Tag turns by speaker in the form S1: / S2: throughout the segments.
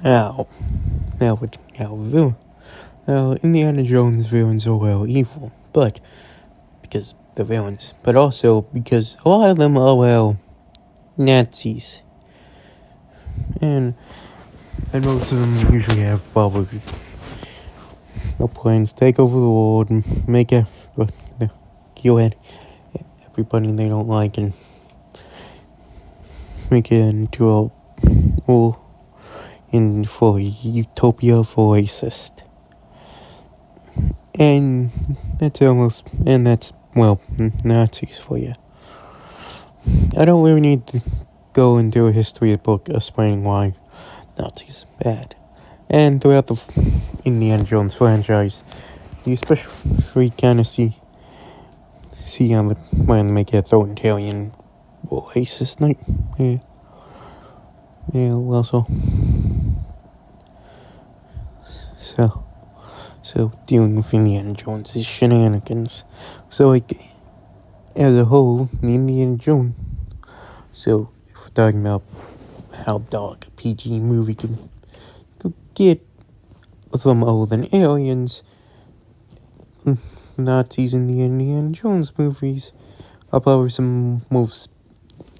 S1: Now, now, Indiana Jones villains are well evil, but because they're villains, but also because a lot of them are Nazis, and most of them usually have probably no plans to take over the world and kill everybody they don't like and make it into a war for utopia for racist. And that's Nazis for you. I don't really need to go into a history book explaining why Nazis are bad. And throughout the Indiana Jones franchise, you especially kind of see on the plan to make it authoritarian or racist night. Yeah, well, so dealing with Indiana Jones' shenanigans. So, as a whole, Indiana Jones. So, if we're talking about how dark a PG movie could get from other than aliens, Nazis in the Indiana Jones movies are probably some most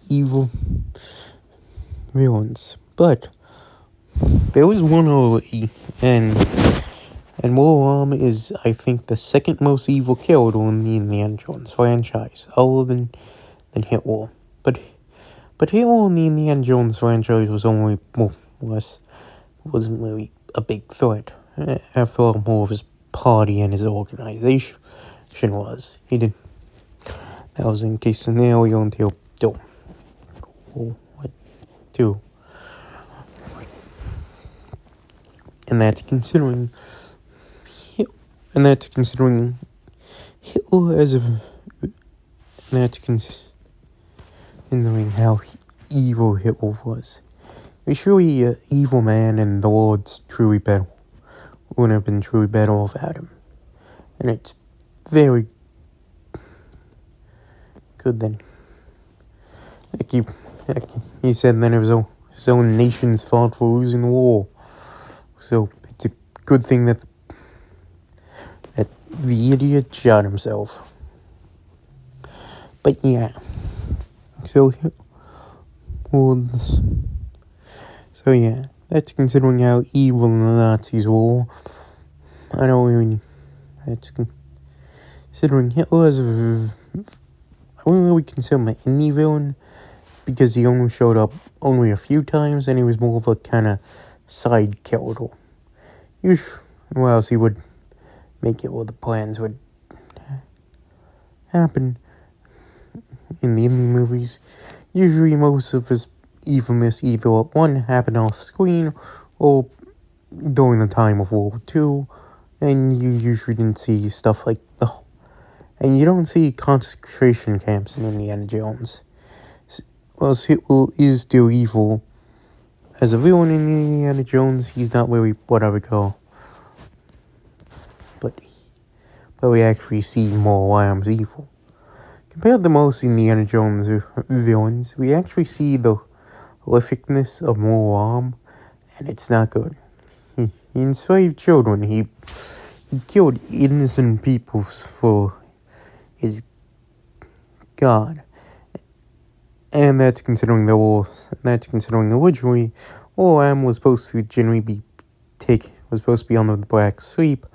S1: evil villains. But there was one already, and Moram is, I think, the second most evil character in the Indiana Jones franchise, other than Hitler. But Hitler in the Indiana Jones franchise wasn't really a big threat. After all, more of his party and his organization was. That was in case scenario until two. And that's considering Hitler considering how evil Hitler was. He's surely an evil man, and the Lord's wouldn't have been truly better without him. And it's very good then. He said then it was his own nation's fault for losing the war. So it's a good thing that the idiot shot himself. But yeah. So yeah, that's considering how evil the Nazis were. That's considering Hitler as I wouldn't really consider him an indie villain, because he only showed up only a few times, and he was more of a kind of side character. Or else he would make it where the plans would happen in the indie movies. Usually most of his evilness either happened off screen or during the time of World War II, and you usually didn't see stuff like and you don't see concentration camps in Indiana Jones. Well, Hitler is still evil. As a villain in Indiana Jones, he's not really what I would call. But we actually see more Lamb's evil. Compared to most Indiana Jones villains, we actually see the horrificness of Moram, and it's not good. He enslaved children. He killed innocent people for his God. And that's considering originally, Moram was supposed to generally be under the black sleep,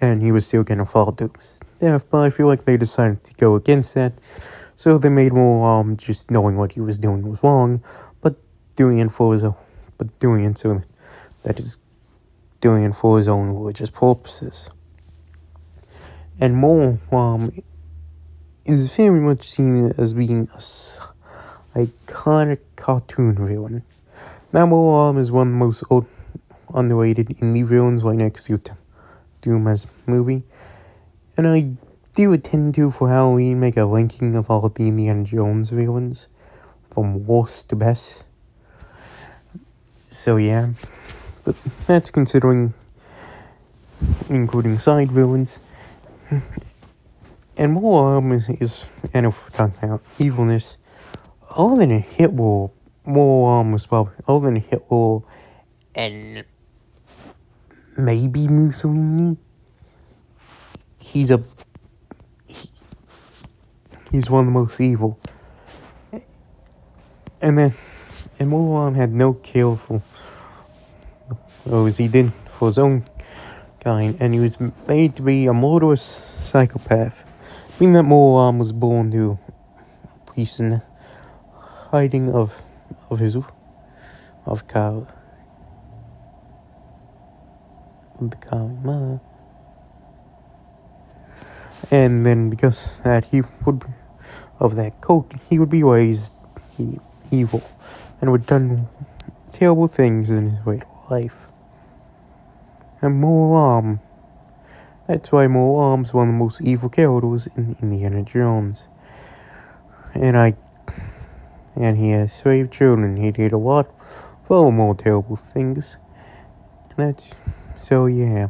S1: and he was still gonna fall to his death, but I feel like they decided to go against that, so they made Moram just knowing what he was doing was wrong, but doing it for his own religious purposes. And Moram is very much seen as being a iconic cartoon villain. Now, Moram is one of the most underrated indie villains right next to Doom movie. And I do intend to, for Halloween, make a ranking of all the Indiana Jones villains, from worst to best. So yeah, but that's considering including side villains. And Moram is, and if we're talking about evilness, other than Hitler and maybe Mussolini. He's one of the most evil. And Mulan had no care for those he did for his own kind, and he was made to be a murderous psychopath. Being that Mulan was born to a priest in hiding of Kali Ma. And then because that he would be of that cult, he would be raised evil and would done terrible things in his later life. And Mulan, that's why Mulan's one of the most evil characters in Indiana Jones. And he has slave children. He did a lot of more terrible things. And so yeah.